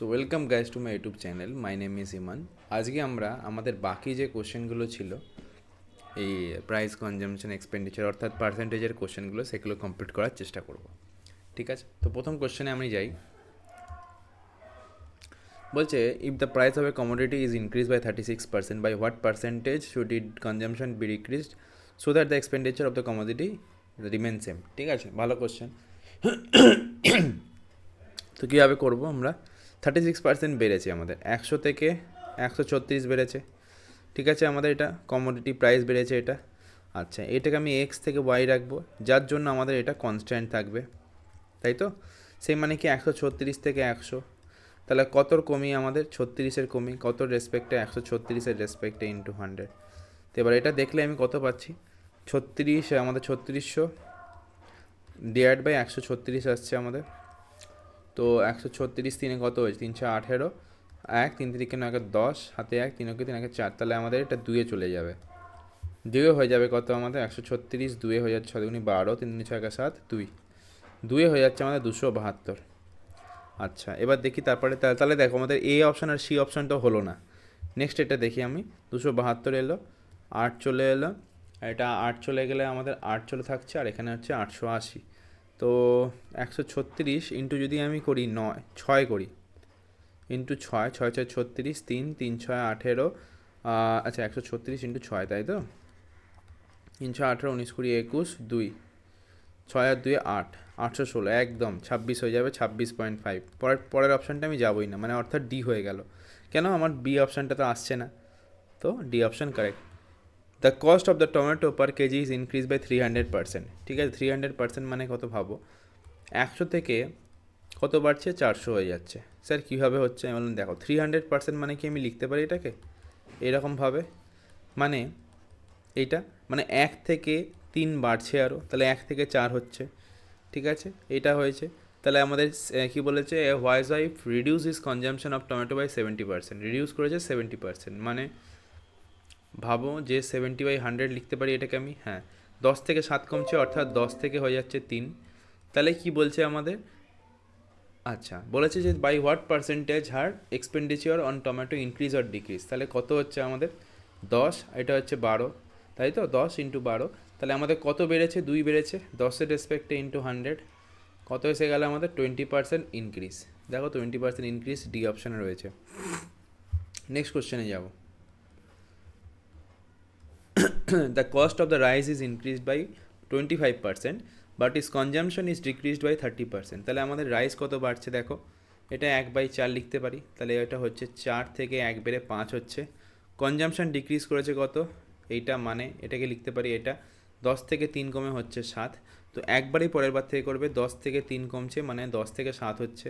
So welcome guys to my YouTube channel, my name is Iman. আজকে আমরা আমাদের বাকি যে কোশ্চেনগুলো ছিল এই প্রাইস কনজামশন এক্সপেন্ডিচার অর্থাৎ পার্সেন্টেজের কোশ্চেনগুলো সেগুলো কমপ্লিট করার চেষ্টা করব। ঠিক আছে, তো প্রথম কোশ্চেনে আমি যাই। বলছে if the price of a commodity is increase by 36%, by what percentage should it consumption be decreased so that the expenditure of the commodity remain same. ঠিক আছে, ভালো কোশ্চেন। তো কীভাবে করবো আমরা? 36% বেড়েছে, আমাদের 100 থেকে 136 বেড়েছে। ঠিক আছে, আমাদের এটা কমোডিটি প্রাইস বেড়েছে এটা। আচ্ছা, এটাকে আমি এক্স থেকে ওয়াই রাখবো, যার জন্য আমাদের এটা কনস্ট্যান্ট থাকবে, তাই তো? সেই মানে কি 136 থেকে 100, তাহলে কতর কমি? আমাদের 36-এর কমি। কতর রেসপেক্টে? 136-এর রেসপেক্টে ইন্টু 100। তো এবার এটা দেখলে আমি কত পাচ্ছি? 36, আমাদের 3600 ডিভাইড বাই 136 আসছে আমাদের। তো 136 তিনে কত হয়েছে? 318। 1 3 3 9 10, হাতে 1 3 3 1 4, তাহলে আমাদের এটা 2-এ চলে যাবে। 2-এ হয়ে যাবে কত আমাদের? 136 2-এ হয়ে যাচ্ছে 6 2 12, 3 3 6 7 2, 2-এ হয়ে যাচ্ছে আমাদের 272। আচ্ছা, এবার দেখি তারপরে তাহলে দেখো আমাদের এ অপশান আর সি অপশানটা হলো না। নেক্সট এটা দেখি আমি, 272 এলো, 8 চলে এলো, এটা 8 চলে গেলে আমাদের 8 চলে থাকছে, আর এখানে হচ্ছে 880। তো 136 ইন্টু যদি আমি করি 6 করি, ইন্টু 6, 6 6 36, 3 3 6 18। আচ্ছা, 136 ইন্টু 6, তাই তো? 3 6 18 19 20 21 2, 6 আর 2 8, 816, একদম 26 হয়ে যাবে, 26.5। পরের অপশানটা আমি যাবই না, মানে অর্থাৎ ডি হয়ে গেল। কেন? আমার বি অপশানটা তো আসছে না, তো D option correct. The cost of the tomato per KG is increase by 300%। ঠিক আছে, 300% মানে কত ভাবো? 100 থেকে কত বাড়ছে? 400 হয়ে যাচ্ছে। স্যার কীভাবে হচ্ছে? আমি বললাম দেখো, 300% মানে কি আমি লিখতে পারি এটাকে এরকমভাবে, মানে এইটা মানে 1 থেকে 3 বাড়ছে আরও, তাহলে 1 থেকে 4 হচ্ছে। ঠিক আছে, এটা হয়েছে। তাহলে আমাদের কী বলেছে? হোয়াইজ wife reduces consumption of tomato by 70%, reduce করেছে 70%, মানে ভাবো যে 70/100 লিখতে পারি এটাকে আমি। হ্যাঁ, 10 থেকে 7 কমছে, অর্থাৎ 10 থেকে হয়ে যাচ্ছে 3। তাহলে কি বলছে আমাদের? আচ্ছা, বলেছে যে by what percentage her expenditure on tomato increase or decrease. তাহলে কত হচ্ছে আমাদের? 10, এটা হচ্ছে 12, তাই তো? 10 ইন্টু 12, তাহলে আমাদের কত বেড়েছে? 2 বেড়েছে, 10-এর রেসপেক্টে ইন্টু 100, কত এসে গেল আমাদের? 20% ইনক্রিজ। দেখো 20% ইনক্রিজ ডি অপশানে রয়েছে। নেক্সট কোশ্চেনে যাব। The cost of the rice is increased by 25%, but is consumption is decreased by 30%। তাহলে আমাদের রাইস কত বাড়ছে? দেখো, এটা 1/4 লিখতে পারি, তাহলে এটা হচ্ছে 4 থেকে 1 বেড়ে 5 হচ্ছে। কনজামশন ডিক্রিজ করেছে কত? এইটা, মানে এটাকে লিখতে পারি, এটা 10 থেকে 3 কমে হচ্ছে 7। তো একবারই পরের বার থেকে করবে, 10 থেকে 3 কমছে মানে 10 থেকে 7 হচ্ছে,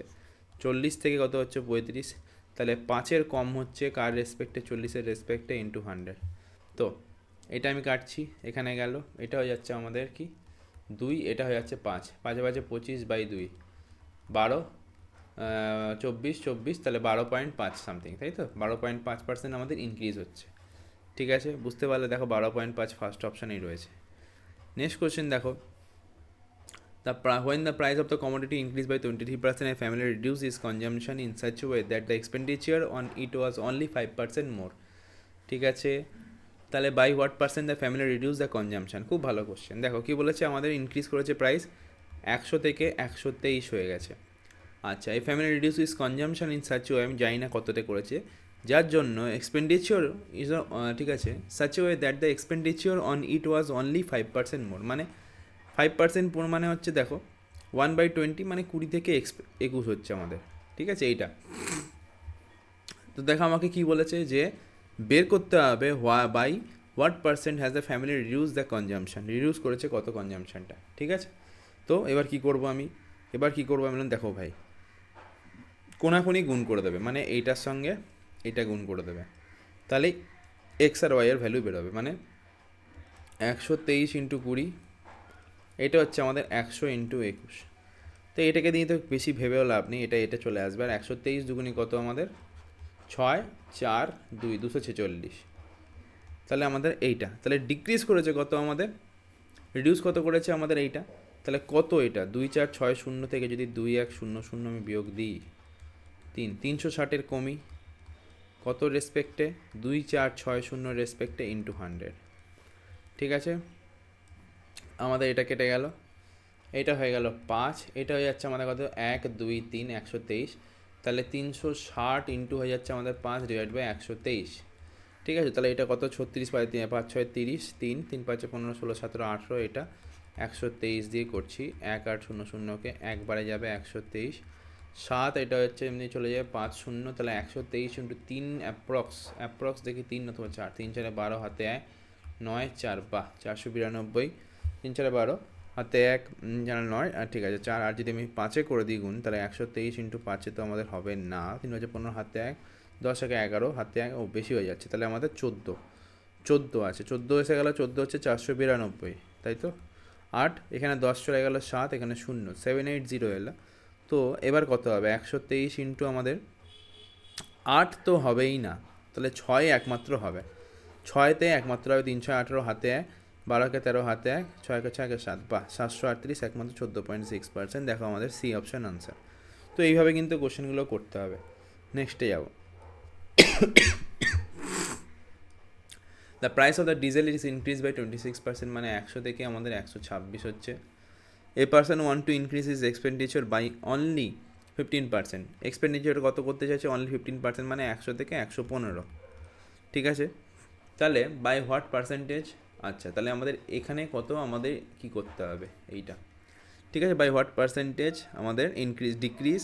40 থেকে কত হচ্ছে? 35। তাহলে 5-এর কম হচ্ছে কার রেসপেক্টে? 40-এর রেসপেক্টে ইন্টু 100। তো এটা আমি কাটছি, এখানে গেল, এটা হয়ে যাচ্ছে আমাদের কি? 2, এটা হয়ে যাচ্ছে 5, 5 5 25 বাই 2, 12, 24 24, তাহলে 12.5 সামথিং, তাই তো? 12.5% আমাদের ইনক্রিজ হচ্ছে। ঠিক আছে, বুঝতে পারলে? দেখো 12.5 ফার্স্ট অপশানেই রয়েছে। নেক্সট কোয়েশ্চেন দেখো, when the price of the commodity increased by 23%, a family reduced its consumption in such a way that the expenditure on it was only 5% more. ঠিক আছে, তাহলে by what percent the family reduce the consumption? খুব ভালো question. দেখো কী বলেছে আমাদের? Increase করেছে price 100 থেকে 123 হয়ে গেছে। আচ্ছা, এই family reduce is consumption in such way, আমি জানি না কততে করেছে, যার জন্য এক্সপেন্ডিচার ইজ, ঠিক আছে, such way that the expenditure on it was only 5% মোর, মানে 5% মোর মানে হচ্ছে দেখো 1/20, মানে 20 থেকে 21 হচ্ছে আমাদের। ঠিক আছে, এইটা। তো দেখো আমাকে কি বলেছে যে বের করতে হবে by what percent has the family reduce the consumption, reduce করেছে কত কনজামশনটা। ঠিক আছে, তো এবার কি করব আমি? বললাম দেখো ভাই, কোনাকুনি গুণ করে দেবে, মানে এইটার সঙ্গে এইটা গুণ করে দেবে, তাহলে এক্স আর ওয়াইয়ের ভ্যালু বেরোবে, মানে 123 ইন্টু 20, এটা হচ্ছে আমাদের 100 ইন্টু 21। তো এটাকে দিয়ে তো বেশি ভেবেও লাভ নেই, এটা চলে আসবে। আর 123 দুগুণি কত আমাদের? 6 4 2, 246। তাহলে আমাদের এইটা, তাহলে ডিক্রিজ করেছে কত আমাদের? রিডিউস কত করেছে আমাদের? এইটা। তাহলে কত এটা? 2 4 6 0 থেকে যদি 2 1 0 0 আমি বিয়োগ দিই, 360 কমি কত রেসপেক্টে 2460 রেসপেক্টে ইন্টু 100, ঠিক আছে। আমাদের এটা কেটে গেল, এটা হয়ে গেল 5, এটা হয়ে যাচ্ছে আমাদের কত 1 2 3 123, তাহলে 360 ইন্টু হয়ে যাচ্ছে আমাদের 5 ডিভাইড বাই 123, ঠিক আছে। তাহলে এটা কত 36 5 5 6 30, 3 3 5 15 16 17 18, এটা 123 দিয়ে করছি, 1 8 0 0কে একবারে যাবে 123, 7 এটা হচ্ছে এমনি চলে যাবে 5 0, তাহলে 123 ইন্টু 3 অ্যাপ্রক্স দেখি 3 অথবা 4, 3 4 12 হাতে 1 9 4, বাহ 492, 3 4 12 হাতে 1 জানা 9, আর ঠিক আছে 4, আর যদি আমি 5-এ করে দিই গুণ, তাহলে 123 ইন্টু 5-এ তো আমাদের হবে না, 3 5 15 হাতে 1 10 1 11 হাতে 1, ও বেশি হয়ে যাচ্ছে, তাহলে আমাদের 14 আছে, 14 এসে গেল, 14 হচ্ছে 492, তাই তো। 8 এখানে 10 চলে গেল, 7 এখানে 0 780 এলো। তো এবার কত হবে 123 ইন্টু আমাদের 8 তো হবেই না, তাহলে 6 একমাত্র হবে, 6তে একমাত্র হবে 318 হাতে 1 12কে 13 হাতে 1 6কে 6কে 7, বাহ 738 একমাত্র 14.6%। দেখো আমাদের সি অপশান আনসার। তো এইভাবে কিন্তু কোশ্চেনগুলো করতে হবে। নেক্সটে যাব। The price of the diesel is increase by 26%, মানে 100 থেকে আমাদের 126 হচ্ছে। A person want to increase is expenditure by only 15%, expenditure কত করতে চাইছে অনলি 15%, মানে 100 থেকে 115, ঠিক আছে। তাহলে বাই হোয়াট পার্সেন্টেজ, আচ্ছা তাহলে আমাদের এখানে কত আমাদের কি করতে হবে এইটা, ঠিক আছে। বাই হোয়াট পার্সেন্টেজ আমাদের ইনক্রিজ ডিক্রিজ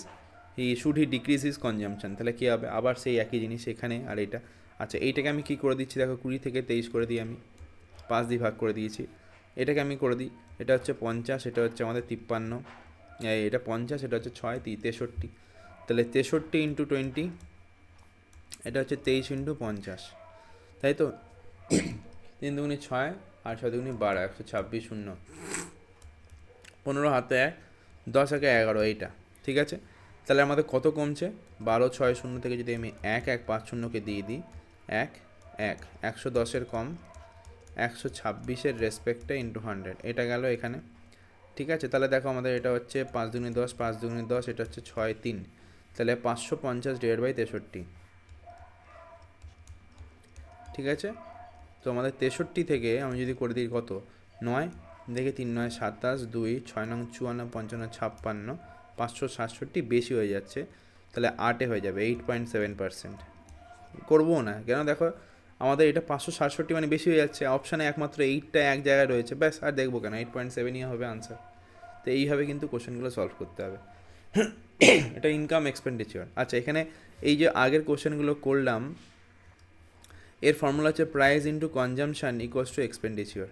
হি ডিক্রিজ হিজ কনজামশন, তাহলে কী হবে আবার সেই একই জিনিস এখানে আর এটা। আচ্ছা এইটাকে আমি কী করে দিচ্ছি দেখো, 20 থেকে 23 করে দিই, আমি 5 দিয়ে ভাগ করে দিয়েছি। এটাকে আমি করে দিই, এটা হচ্ছে 50, এটা হচ্ছে আমাদের 53, এটা 50, এটা হচ্ছে 6 63, তাহলে 63 ইন্টু 20, এটা হচ্ছে 23 ইন্টু 50, তাই তো। 3 দুগুনি 6 আর 6 দুগুনি 12, 126 0, 15 হাতে 1 10 1 11, এইটা ঠিক আছে। তাহলে আমাদের কত কমছে 12 6 0 থেকে যদি আমি 1 1 5 0কে দিয়ে দিই 1 1 110-এর কম 126-এর রেসপেক্টে ইন্টু 100, এটা গেল এখানে, ঠিক আছে। তাহলে দেখো আমাদের এটা হচ্ছে 5 দুগুনি 10 5 দুগুনি 10, এটা হচ্ছে 6 3, তাহলে 550 ডিভাইড বাই 63, ঠিক আছে। তো আমাদের 63 থেকে আমি যদি করে দিই কত 9 দেখে 3 9 27 2 6 9 54 55 56, 567 বেশি হয়ে যাচ্ছে, তাহলে 8-এ হয়ে যাবে 8.7%। করবো না কেন, দেখো আমাদের এটা 567 মানে বেশি হয়ে যাচ্ছে, অপশানে একমাত্র 8টা এক জায়গায় রয়েছে, ব্যাস আর দেখবো কেন, 8.7-ই হবে আনসার। তো এইভাবে কিন্তু কোশ্চেনগুলো সলভ করতে হবে। এটা ইনকাম এক্সপেন্ডিচার। আচ্ছা এখানে এই যে আগের কোশ্চেনগুলো করলাম, এর ফর্মুলা হচ্ছে price into consumption equals to expenditure,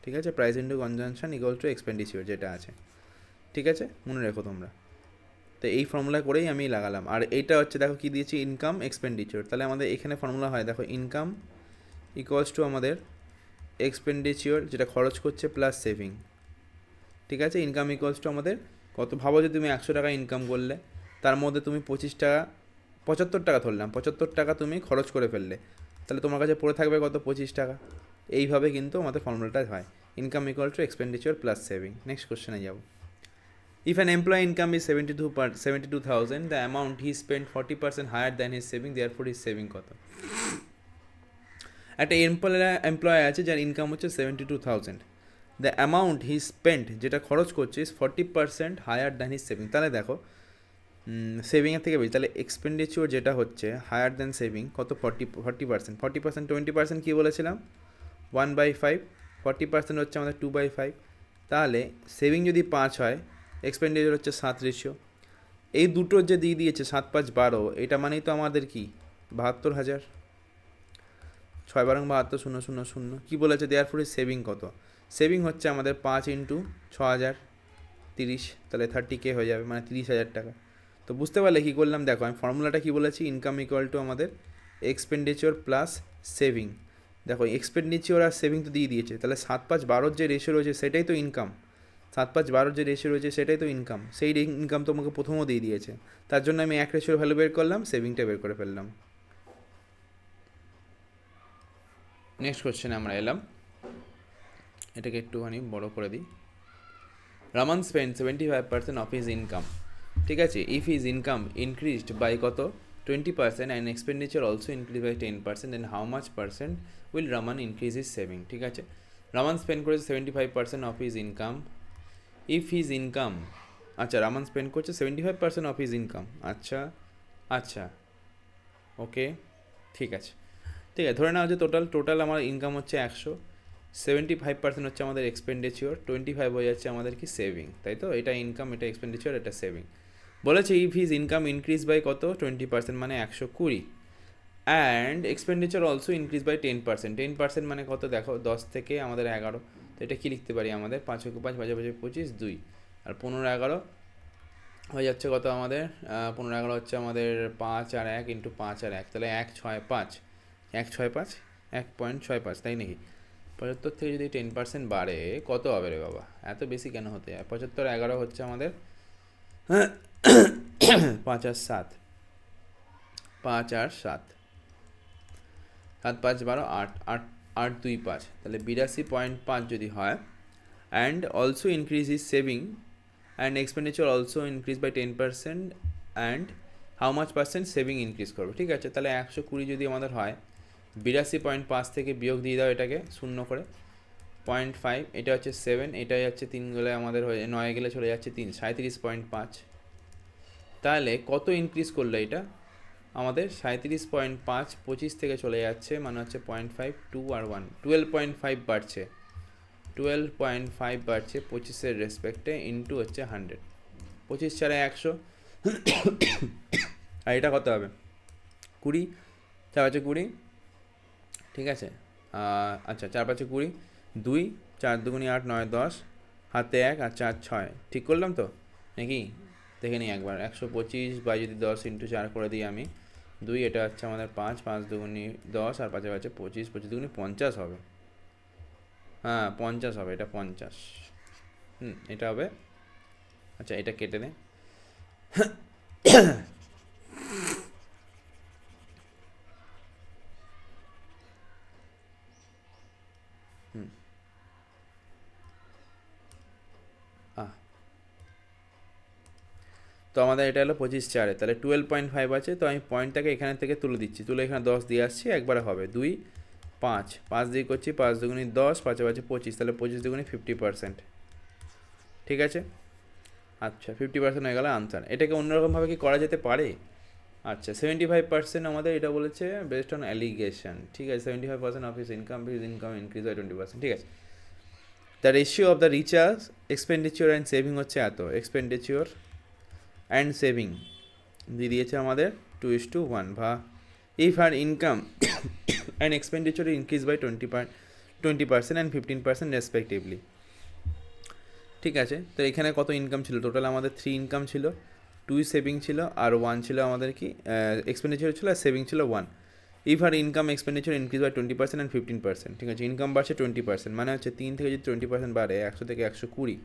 ঠিক আছে। Price into consumption equal to expenditure যেটা আছে, ঠিক আছে, মনে রেখো তোমরা। তো এই ফর্মুলা করেই আমি লাগালাম। আর এইটা হচ্ছে দেখো কী দিয়েছি ইনকাম এক্সপেন্ডিচার, তাহলে আমাদের এখানে ফর্মুলা হয় দেখো ইনকাম ইকুয়ালস টু আমাদের এক্সপেন্ডিচার যেটা খরচ করছে প্লাস সেভিং, ঠিক আছে। ইনকাম ইকুয়ালস টু আমাদের কত, ভাবো যে তুমি 100 টাকা ইনকাম করলে, তার মধ্যে তুমি 25 টাকা 75 টাকা ধরলাম, 75 টাকা তুমি খরচ করে ফেললে, তাহলে তোমার কাছে পড়ে থাকবে কত 25 টাকা। এইভাবে কিন্তু আমাদের ফর্মুলাটা হয়, income equal to expenditure plus saving. Next কোশ্চেনে যাব। If an employ income is 72,000, the amount he spend 40% higher than his saving, therefore his saving কত। একটা এমপ্লয় আছে যার ইনকাম হচ্ছে 72,000, দ্য অ্যামাউন্ট হি স্পেন্ড যেটা খরচ করছে is 40% higher than his saving. তাহলে দেখো সেভিংয়ের থেকে বেশি, তাহলে এক্সপেন্ডিচার যেটা হচ্ছে হায়ার দ্যান সেভিং কত 40%, 20% কী বলেছিলাম 1/5, 40% হচ্ছে আমাদের 2/5, তাহলে সেভিং যদি 5 হয় এক্সপেন্ডিচার হচ্ছে 7 রেশিও। এই দুটোর যে দিয়ে দিয়েছে 7 5 12, এটা মানেই তো আমাদের কি 72,000, 6 12 72 0 0 0, কী বলেছে দেয়ারফর সেভিং কত, সেভিং হচ্ছে আমাদের 5 ইন্টু 6,000 30, তাহলে 30K হয়ে যাবে, মানে 30,000 টাকা। তো বুঝতে পারলে কী করলাম, দেখো আমি ফর্মুলাটা কী বলেছি, ইনকাম ইকুয়াল টু আমাদের এক্সপেন্ডিচার প্লাস সেভিং। দেখো এক্সপেন্ডিচার আর সেভিং তো দিয়ে দিয়েছে, তাহলে 7 5 12 যে রেশিও রয়েছে সেটাই তো ইনকাম, 7 5 12 যে রেশিও রয়েছে সেটাই তো ইনকাম, সেই ইনকাম তো আমাকে প্রথমও দিয়ে দিয়েছে, তার জন্য আমি এক রেশিওর ভ্যালু বের করলাম, সেভিংটা বের করে ফেললাম। নেক্সট কোশ্চেনে আমরা এলাম, এটাকে একটুখানি বড় করে দিই। Raman spend 75% of his income ঠিক আছে, if his income increased by কত 20% and expenditure also increase by 10%, then how much percent will Raman increase his saving. ঠিক আছে, রামান স্পেন্ড করেছে 75% of his income. If his income, আচ্ছা রামান স্পেন্ড করছে 75% অফ হিজ ইনকাম। আচ্ছা আচ্ছা, ওকে, ঠিক আছে, ঠিক আছে, ধরে নাও যে টোটাল আমার ইনকাম হচ্ছে 100, 75% হচ্ছে আমাদের এক্সপেন্ডিচার, 25 হয়ে যাচ্ছে আমাদের কি সেভিং, তাই তো? এটা ইনকাম, এটা এক্সপেন্ডিচার, এটা সেভিং। বলেছে if his income increase by কত 20%, মানে 120, and expenditure also increase by 10%। 10% মানে কত দেখো, 10 থেকে আমাদের 11, তো এটা কী লিখতে পারি আমাদের 5 × 5 = 25, 2 আর 15 11 হয়ে যাচ্ছে কত আমাদের 15 11 হচ্ছে আমাদের 5 আর 1 × 5 আর 1, তাহলে 165, 165, 1.65, তাই নাকি? 75 থেকে যদি 10% বাড়ে কত হবে রে বাবা, এত বেশি কেন হতে যায়? 75 11 হচ্ছে আমাদের 5 আর 7, 5 আর 7, 7 5 12, 8 8 8 2 5, তাহলে 82.5 যদি হয়, and also increase is saving and expenditure also increase by 10%, and how much percent saving increase করবে। ঠিক আছে, তাহলে 120 যদি আমাদের হয়, 82.5 থেকে বিয়োগ দিয়ে দাও এটাকে 0 করে, 0.5, এটা হচ্ছে 7, এটাই হচ্ছে 3 গেলে আমাদের হয়ে 9 গেলে চলে যাচ্ছে 3, 37.5। তাহলে কত ইনক্রিজ করলে এটা আমাদের 37.5, 25 থেকে চলে যাচ্ছে মানে হচ্ছে 0.5, 2 আর 1, 12.5 বাড়ছে, 12.5 বাড়ছে 25-এর রেসপেক্টে, ইন্টু হচ্ছে 100, 25 4 100, আর এটা কত হবে 20, 4 5 20, ঠিক আছে, আচ্ছা 4 5 20, 2 4 2 8 9 10, হাতে 1 আর 4 6, ঠিক করলাম তো নাকি? দেখে নিই একবার, 125 বাই যদি 10 × 4 করে দিই আমি 2, এটা হচ্ছে আমাদের 5 5 2 10 আর 5 5 25, 25 2 50 হবে, হ্যাঁ 50 হবে, এটা 50, এটা হবে, আচ্ছা এটা কেটে দে, তো আমাদের এটা হলো 25 4, তাহলে 12.5 আছে, তো আমি পয়েন্টটাকে এখানে থেকে তুলে দিচ্ছি, তুলে এখানে 10 দিয়ে আসছি, একবারে হবে 2 5 5 দিয়ে করছি, 5 2 10, 5 5 25, তাহলে 25 2 50%, ঠিক আছে, আচ্ছা 50% হয়ে গেল আনসার। এটাকে অন্যরকমভাবে কি করা যেতে পারে? আচ্ছা 75% আমাদের এটা বলেছে বেসড অন অ্যালিগেশন, ঠিক আছে, 75% of his income increase by 20%, ঠিক আছে। The ratio of the recharge expenditure and saving হচ্ছে এত, এক্সপেন্ডিচার অ্যান্ড সেভিং দিয়ে দিয়েছে আমাদের 2:1, বা ইফ আর income and expenditure increase by 20% and 15% respectively, ঠিক আছে। তো এখানে কত ইনকাম ছিল টোটাল আমাদের? 3 ইনকাম ছিল, 2 সেভিং ছিল, আর 1 ছিল আমাদের কি এক্সপেন্ডিচার ছিল, আর সেভিং ছিল 1। ইফ আর income expenditure increase by 20% and 15%, ঠিক আছে, ইনকাম বাড়ছে 20%, মানে হচ্ছে 3 থেকে যদি 20% বাড়ে 100 থেকে 120,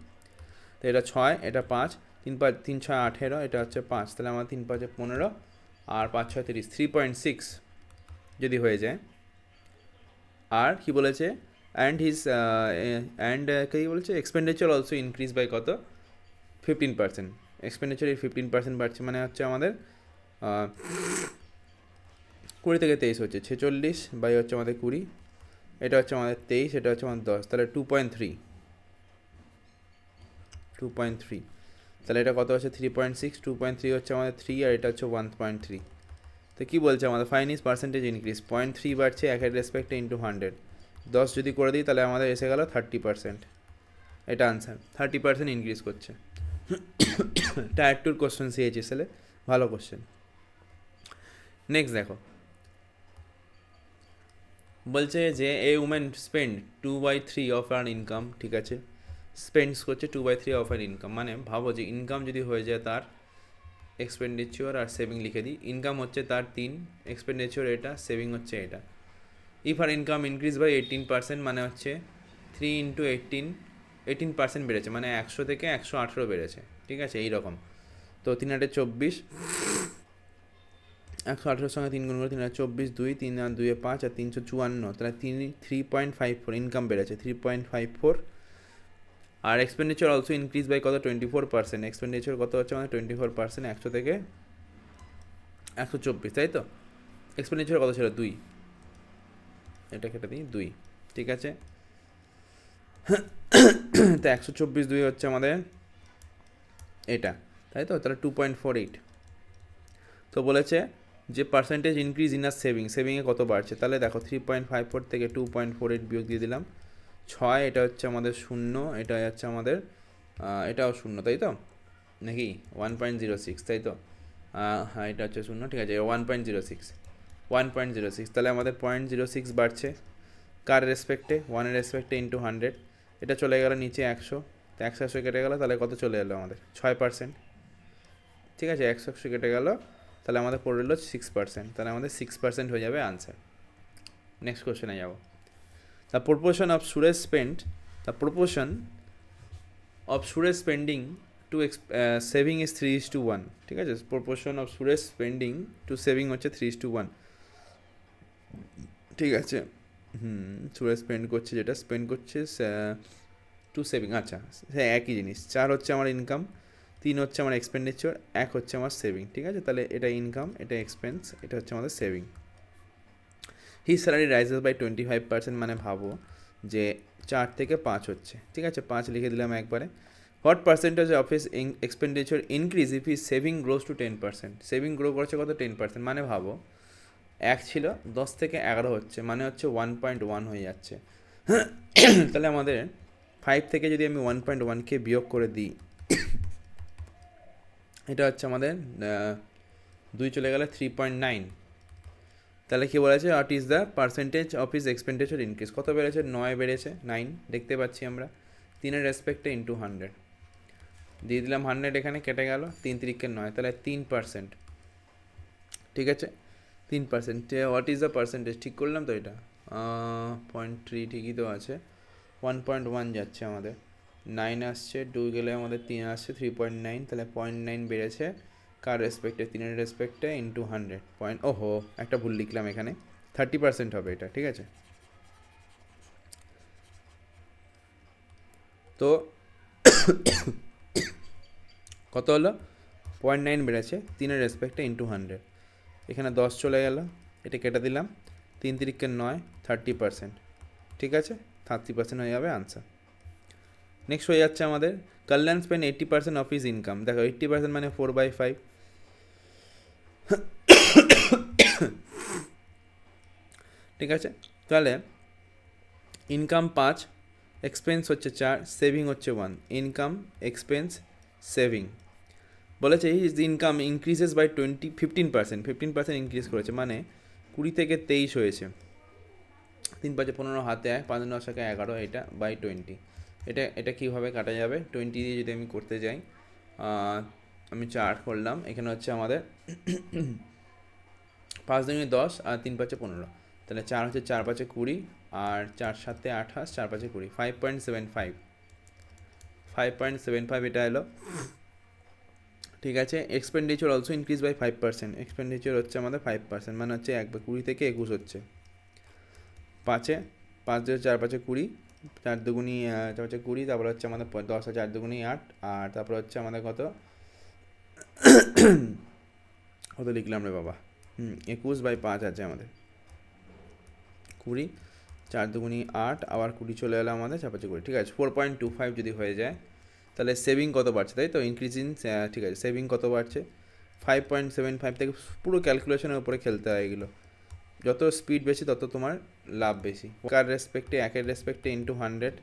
তো এটা 6, এটা 5, 3 5 3 6 18, এটা হচ্ছে 5, তাহলে আমার 3 5 15 আর 5 6 30, 3.6 যদি হয়ে যায়। আর কি বলেছে, অ্যান্ড হিজ কী বলেছে, এক্সপেন্ডিচার অলসো ইনক্রিজ বাই কত 15%, এক্সপেন্ডিচার 15% বাড়ছে, মানে হচ্ছে আমাদের 20 থেকে 23 হচ্ছে 46 বাই হচ্ছে আমাদের 20, এটা হচ্ছে আমাদের 23, এটা হচ্ছে আমাদের 10, তাহলে 2.3, তাহলে এটা কত হচ্ছে 3.6, 2.3 হচ্ছে আমাদের 3, আর এটা হচ্ছে 1.3। তো কী বলছে আমাদের ফাইন ইজ পার্সেন্টেজ ইনক্রিজ, 0.3 বাড়ছে 1-এর রেসপেক্টে ইন্টু 100, 10 যদি করে দিই তাহলে আমাদের এসে গেল 30%, এটা আনসার, 30% ইনক্রিজ করছে। টায়ার 2 কোশ্চেন সিএইচএসএলে ভালো কোশ্চেন। নেক্সট দেখো, বলছে যে a women spend 2/3 of her income, ঠিক আছে, স্পেন্ডস করছে 2/3 অফ আর ইনকাম, মানে ভাবো যে ইনকাম যদি হয়ে যায় তার, এক্সপেন্ডিচার আর সেভিং লিখে দিই, ইনকাম হচ্ছে তার 3, এক্সপেন্ডিচার এটা, সেভিং হচ্ছে এটা। ইফ আর ইনকাম ইনক্রিজ বাই 18%, মানে হচ্ছে 3 × 18, 18% বেড়েছে, মানে 100 থেকে 118 বেড়েছে, ঠিক আছে, এইরকম। তো 3 8 24, 118 সঙ্গে 3 গুণ করে 3 24, 2 3 আর 2 5 আর 354, তাহলে 3.54 ইনকাম বেড়েছে, 3.54 আর এক্সপেন্ডিচার অলসো ইনক্রিজ বাই কত 24%, এক্সপেন্ডিচার কত হচ্ছে আমাদের 24%, 100 থেকে 124, তাই তো? এক্সপেন্ডিচার কত ছিল 2, এটা কেটে দিই 2, ঠিক আছে। তো 124 হচ্ছে আমাদের এটা, তাই তো? তাহলে 2.48। তো বলেছে যে পার্সেন্টেজ ইনক্রিজ ইন আর সেভিংয়ে কত বাড়ছে, তাহলে দেখো 3.54 থেকে 2.48 বিয়োগ দিয়ে দিলাম 6, এটা হচ্ছে আমাদের 0, এটা হচ্ছে আমাদের এটাও 0, তাই তো? নাকি 1.06, তাই তো? হ্যাঁ, এটা হচ্ছে 0, ঠিক আছে। 1.06, তাহলে আমাদের 0.06 বাড়ছে কার রেসপেক্টে, 1-এর রেসপেক্টে ইন্টু 100, এটা চলে গেল নিচে 100, তো 100 কেটে গেলো, তাহলে কত চলে এলো আমাদের 6%, ঠিক আছে। 100 কেটে গেল, তাহলে আমাদের পড়ে রইল 6%, তাহলে আমাদের 6% হয়ে যাবে আনসার। নেক্সট কোশ্চেনে যাব। The proportion of Suresh spending to saving is 3:1, ঠিক আছে। Proportion of Suresh spending to saving হচ্ছে 3:1, ঠিক আছে। সুরেশ স্পেন্ড করছে টু সেভিং, আচ্ছা হ্যাঁ একই জিনিস। 4 হচ্ছে আমার ইনকাম, 3 হচ্ছে আমার এক্সপেন্ডিচার, 1 হচ্ছে আমার সেভিং, ঠিক আছে। তাহলে এটা ইনকাম, এটা এক্সপেন্স, এটা হচ্ছে আমাদের saving. His salary rises by 25%, মানে ভাবো যে 4 থেকে 5 হচ্ছে, ঠিক আছে। 5 লিখে দিলাম একবারে। What percentage of his expenditure increase if his saving grows to 10%, saving grow করছে কত 10%, মানে ভাবো 1 ছিল 10 থেকে 11 হচ্ছে, মানে হচ্ছে 1.1 হয়ে যাচ্ছে। তাহলে আমাদের 5 থেকে যদি আমি 1.1কে বিয়োগ করে দিই, এটা হচ্ছে আমাদের 2 চলে গেলে 3.9, তাহলে কী বলেছে what is the percentage of his expenditure increase, কত বেড়েছে 9 বেড়েছে, 9 দেখতে পাচ্ছি আমরা। 3-এর রেসপেক্টে ইন্টু 100 দিয়ে দিলাম, 100 এখানে কেটে গেল, 3 3 9, তাহলে 3%, ঠিক আছে। 3%, হোয়াট ইজ দ্য পার্সেন্টেজ, ঠিক করলাম তো? এটা 0.3 ঠিকই তো আছে, 1.1 যাচ্ছে আমাদের, 9 আসছে, 2 গেলে আমাদের 3 আসছে, 3.9, তাহলে 0.9 বেড়েছে কার রেসপেক্টে, 3-এর রেসপেক্টে ইন্টু 100 পয়েন্ট, ওহো একটা ভুল লিখলাম এখানে, 30% হবে এটা, ঠিক আছে। তো কত হলো 0.9 বেড়েছে 3-এর রেসপেক্টে ইন্টু 100, এখানে 10 চলে গেল, এটা কেটে দিলাম, 3 3 9, 30%, ঠিক আছে। 30% হয়ে যাবে আনসার। নেক্সট হয়ে যাচ্ছে আমাদের কল্যাণ স্পেন্ড 80% অফ হিজ ইনকাম, দেখো 80% মানে 4/5, ঠিক আছে। তাহলে ইনকাম 5, এক্সপেন্স হচ্ছে 4, সেভিং হচ্ছে 1, ইনকাম এক্সপেন্স সেভিং। বলেছে his income increases by 15% increase করেছে, মানে 20 থেকে 23 হয়েছে। 3 5 15 হাতে 1, 5 9 টাকা 11, এটা বাই 20, এটা কীভাবে কাটা যাবে, 20 দিয়ে যদি আমি করতে যাই, আমি 4 করলাম, এখানে হচ্ছে আমাদের 5 2 10 আর 3 5 15, তাহলে 4 হচ্ছে 4 5 20 আর 4 7 28, 4 5 20, 5.75 এটা এলো, ঠিক আছে। Expenditure also increase by 5%, expenditure হচ্ছে আমাদের 5%, মানে হচ্ছে 20 থেকে 21 হচ্ছে। 5 2 4 5 20, 4 2 4 5 20, তারপর হচ্ছে আমাদের 10 আর 4 2 8, আর তারপর হচ্ছে আমাদের কত কত লিখলাম রে বাবা, 21/5 আছে আমাদের, 20, 4 2 8, আবার 20 চলে এলো আমাদের 4 5 20, ঠিক আছে। 4.25 যদি হয়ে যায়, তাহলে সেভিং কত বাড়ছে, তাই তো? ইনক্রিজ ইন, ঠিক আছে, সেভিং কত বাড়ছে 5.75 থেকে, পুরো ক্যালকুলেশনের উপরে খেলতে হয় এগুলো, যত স্পিড বেশি তত তোমার লাভ বেশি। কার রেসপেক্টে, 1-এর রেসপেক্টে ইন্টু 100,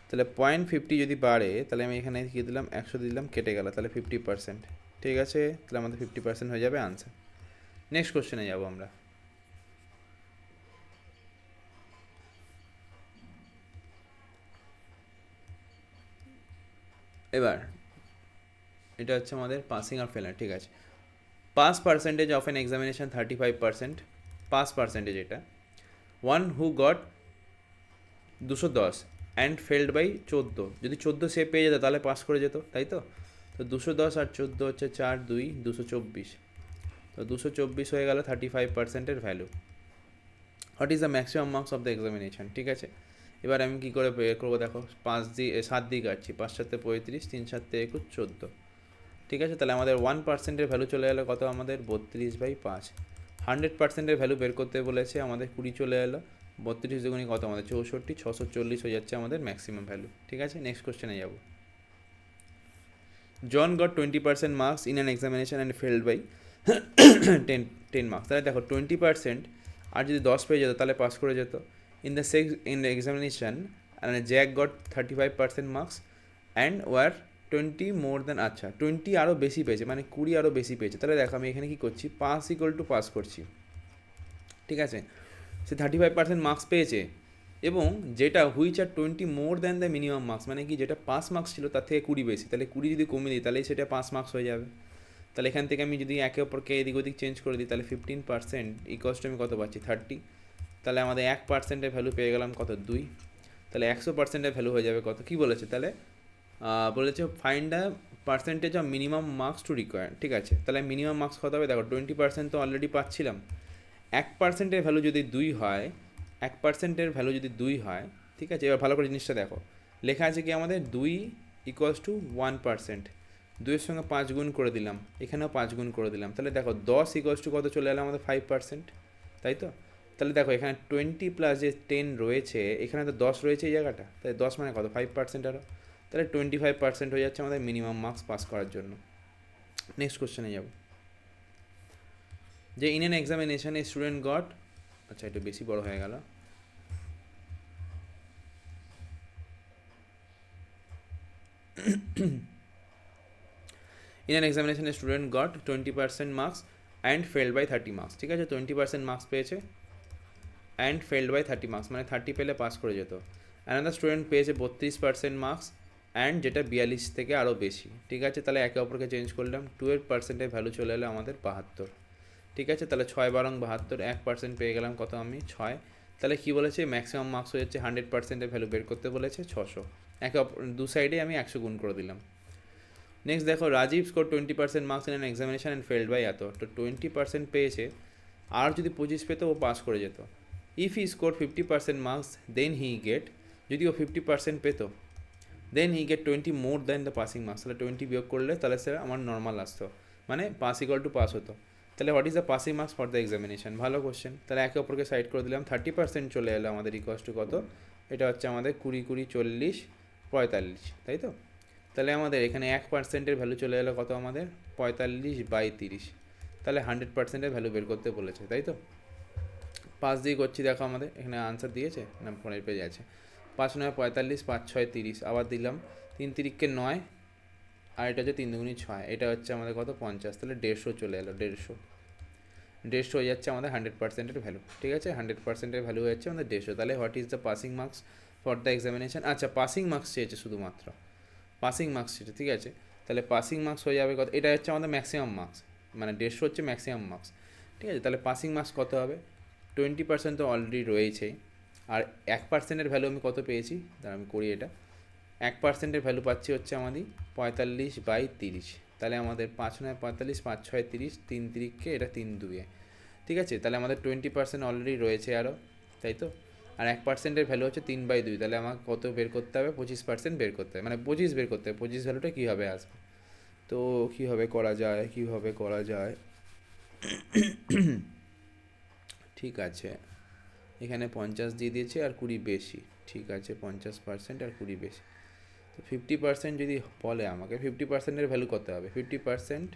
তাহলে 0.50 যদি বাড়ে, তাহলে আমি এখানে কী দিলাম 100 দিলাম, কেটে গেল, তাহলে 50%, ঠিক আছে। তাহলে আমাদের 50% হয়ে যাবে আনসার। নেক্সট কোশ্চেনে যাবো আমরা। এবার এটা হচ্ছে আমাদের পাসিং আর ফেলার, ঠিক আছে। Pass percentage of an examination 35%, pass percentage এটা। One who got 210 and failed by 14, যদি 14 সে পেয়ে যেত তাহলে পাস করে যেত, তাই তো? তো 210 আর 14 হচ্ছে 4 2 224, তো 224 হয়ে গেল 35%-এর value. What is the maximum marks of the examination, ঠিক আছে। এবার আমি কী করে বের করবো দেখো, 7 দিয়ে কাটছি, 5 7 35, 3 7 21 14, ঠিক আছে। তাহলে আমাদের 1%-এর ভ্যালু চলে এলো কত আমাদের 32/5। 100%-এর ভ্যালু বের করতে বলেছে, আমাদের 20 চলে এলো, 32 দুগুণে কত আমাদের 64, 640 হয়ে যাচ্ছে আমাদের ম্যাক্সিমাম ভ্যালু, ঠিক আছে। নেক্সট কোশ্চেনে যাব। John got 20% marks in an examination and failed by 10 marks. তাহলে দেখো 20% আর যদি 10 পেয়ে যেত তাহলে পাস করে যেত। In the examination Jack got 35% marks and were 20 more than, আচ্ছা 20 আরও বেশি পেয়েছে, মানে 20 আরও বেশি পেয়েছে। তাহলে দেখো আমি এখানে কী করছি, পাস ইকুয়াল টু পাস করছি, ঠিক আছে। সে 35% মার্কস পেয়েছে এবং যেটা which are 20 more than the minimum marks, মানে কি যেটা 5 মার্কস ছিল তার থেকে 20 বেশি, তাহলে 20 যদি কমিয়ে দিই তাহলে সেটা 5 মার্কস হয়ে যাবে। তাহলে এখান থেকে আমি যদি একে অপরকে এদিক ওদিক চেঞ্জ করে দিই তাহলে 15% ইকুয়ালস টু আমি কত পাচ্ছি 30। তাহলে আমাদের 1%-এর ভ্যালু পেয়ে গেলাম কত 2। তাহলে 100%-এর ভ্যালু হয়ে যাবে কত, কী বলেছে তাহলে বলেছে find the percentage of minimum marks to require, ঠিক আছে। তাহলে মিনিমাম মার্কস কত হবে দেখো, 20% তো অলরেডি পাচ্ছিলাম, 1%-এর ভ্যালু যদি 2 হয়, 1%-এর ভ্যালু যদি 2 হয়, ঠিক আছে। এবার ভালো করে জিনিসটা দেখো, লেখা আছে কি আমাদের 2 ইকুয়ালস টু 1%, 2-এর সঙ্গে 5 গুণ করে দিলাম, এখানেও 5 গুণ করে দিলাম, তাহলে দেখো 10 ইকুয়ালস টু কত চলে এলো আমাদের 5%, তাই তো। তাহলে দেখো এখানে 20 প্লাস যে 10 রয়েছে, এখানে তো 10 রয়েছে এই জায়গাটা, তাই 10 মানে কত 5% আরও, তাহলে 25% হয়ে যাচ্ছে আমাদের মিনিমাম মার্কস পাস করার জন্য। নেক্সট কোশ্চেনে যাব, যে in an examination a student got, আচ্ছা একটু বেশি বড় হয়ে গেল, in an examination a student got 20% marks and failed by 30 marks, ঠিক আছে। 20% মার্কস পেয়েছে অ্যান্ড ফেল্ড বাই 30 মার্কস, মানে 30 পেলে পাস করে যেত। অ্যানাদার স্টুডেন্ট পেয়েছে 32% মার্কস অ্যান্ড যেটা 42 থেকে আরও বেশি, ঠিক আছে। তাহলে একে অপরকে চেঞ্জ করলাম, 12%-এর ভ্যালু চলে এলো আমাদের 72, ঠিক আছে। তাহলে 6 বারং 72, 1% পেয়ে গেলাম কত আমি 6। তাহলে কী বলেছে, ম্যাক্সিমাম মার্কস হয়ে যাচ্ছে 100%-এর ভ্যালু বের করতে বলেছে 600, দু সাইডে আমি 100 গুণ করে দিলাম। নেক্সট দেখো, Rajiv score 20% marks in an examination and failed by এত, তো 20% পেয়েছে, আর যদি 25 পেত ও পাস করে যেত। If he score 50% marks then he get, যদি ও 50% পেত then he get 20 more than the passing marks, তাহলে 20 বিয়োগ করলে তাহলে সে আমার নর্মাল আসতো, মানে পাস ইকুয়াল টু পাস হতো। তাহলে what is the passing marks for the examination, ভালো কোশ্চেন। তাহলে একে অপরকে সাইড করে দিলাম, 30% চলে এলো আমাদের ইকুয়ালস টু কত, এটা হচ্ছে আমাদের 20 20 40 45, তাই তো। তাহলে আমাদের এখানে 1%-এর ভ্যালু চলে এলো কত আমাদের 45/30, তাহলে 100%-এর ভ্যালু বের করতে বলেছে, তাই তো। 5 দিয়ে করছি, দেখো আমাদের এখানে আনসার দিয়েছে না, পরের পেজে আছে। 5 9 45, 5 6 30, আবার দিলাম 3 3 9, আর এটা হচ্ছে 3 2 6, এটা হচ্ছে আমাদের কত 50, তাহলে 150 চলে এলো, 150 হয়ে যাচ্ছে আমাদের 100%-এর ভ্যালু, ঠিক আছে। 100%-এর ভ্যালু হয়ে যাচ্ছে আমাদের 150। তাহলে what is the passing marks for the examination, আচ্ছা পাসিং মার্কস চেয়েছে শুধুমাত্র, পাসিং মার্কস চেয়েছে, ঠিক আছে। তাহলে পাসিং মার্কস হয়ে যাবে কত, এটা হচ্ছে আমাদের ম্যাক্সিমাম মার্কস, মানে 150 হচ্ছে ম্যাক্সিমাম মার্কস, ঠিক আছে। তাহলে পাসিং মার্কস কত হবে, 20% তো অলরেডি রয়েছেই, আর 1%-এর ভ্যালু আমি কত পেয়েছি, তাহলে আমি করি এটা, 1%-এর ভ্যালু পাচ্ছি হচ্ছে আমাদের 45/30, তাহলে আমাদের 5 9 45, 5 6 30, 3 3 এটা 3 2, ঠিক আছে। তাহলে আমাদের 20% অলরেডি রয়েছে আরও, তাই তো। আর 1%-এর ভ্যালু হচ্ছে 3/2, তাহলে আমাকে কত বের করতে হবে, 25% বের করতে হবে, মানে 25 বের করতে হবে, 25 ভ্যালুটা কীভাবে আসবে, তো কীভাবে করা যায় ঠিক আছে, এখানে 50 দিয়ে দিয়েছে আর 20 বেশি, ঠিক আছে 50% আর 20 বেশি, তো 50% যদি বলে আমাকে 50%-এর ভ্যালু কত হবে, 50%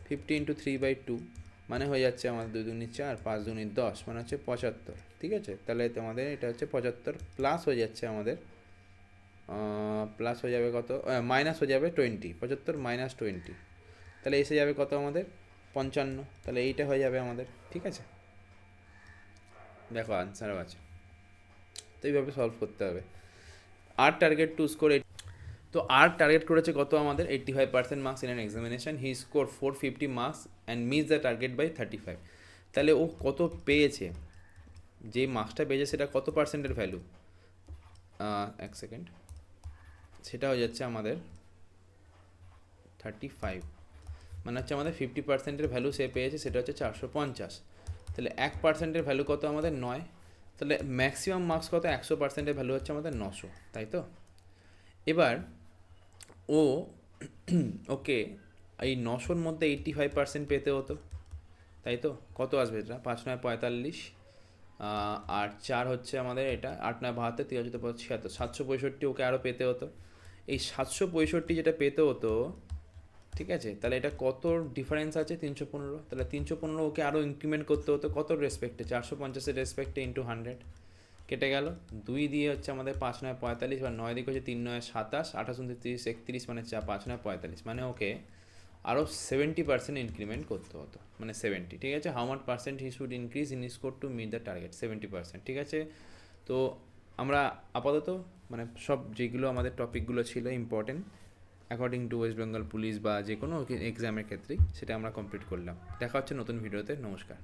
50 × 3/2, মানে হয়ে যাচ্ছে আমাদের 2 2 4, 5 2 10, মানে হচ্ছে 75, ঠিক আছে। তাহলে তোমাদের এটা হচ্ছে 75 প্লাস হয়ে যাচ্ছে আমাদের, প্লাস হয়ে যাবে কত, মাইনাস হয়ে যাবে 20, 75 মাইনাস 20, তাহলে এসে যাবে কত আমাদের 55, তাহলে এইটা হয়ে যাবে আমাদের, ঠিক আছে। দেখো আনসারও আছে, তো এইভাবে সলভ করতে হবে। আর টার্গেট টু স্কোর, তো আর টার্গেট করেছে কত আমাদের 85% marks in an examination, he score 450 marks and miss the target by 35, তাহলে ও কত পেয়েছে, যে মার্কসটা পেয়েছে সেটা কত পার্সেন্টের ভ্যালু, এক সেকেন্ড, সেটা হয়ে যাচ্ছে আমাদের 35, মানে হচ্ছে আমাদের 50%-এর ভ্যালু সে পেয়েছে, সেটা হচ্ছে 450, তাহলে 1%-এর ভ্যালু কত আমাদের 9, তো তাহলে ম্যাক্সিমাম মার্কস কত, 100%-এর ভ্যালু হচ্ছে আমাদের 900, তাই তো? এবার ও ওকে এই 900-র মধ্যে 85% পেতে হতো, তাই তো? কত আসবে এটা? 5 9 45, আর 4 হচ্ছে আমাদের এটা, 8 9 72, 3 হচ্ছে 76, 765 ওকে আরও পেতে হতো। এই 765 যেটা পেতে হতো, ঠিক আছে, তাহলে এটা কত ডিফারেন্স আছে? 315। তাহলে 315 ওকে আরও ইনক্রিমেন্ট করতে হতো কত রেসপেক্টে? 450-এর রেসপেক্টে ইন্টু 100 কেটে গেল। 2 দিয়ে হচ্ছে আমাদের 5 9 45, বা 9 দিকে হচ্ছে 3 9 27, 28 29 30 31, মানে 5 9 45, মানে ওকে আরও 70% ইনক্রিমেন্ট করতে হতো, মানে 70, ঠিক আছে? How much percent he should increase in score to meet the target? 70%, ঠিক আছে? তো আমরা আপাতত মানে সব যেগুলো আমাদের টপিকগুলো ছিল important according to West Bengal police বা যে কোনো এক্সামের ক্ষেত্রেই, সেটা আমরা কমপ্লিট করলাম। দেখা হচ্ছে নতুন ভিডিওতে। নমস্কার।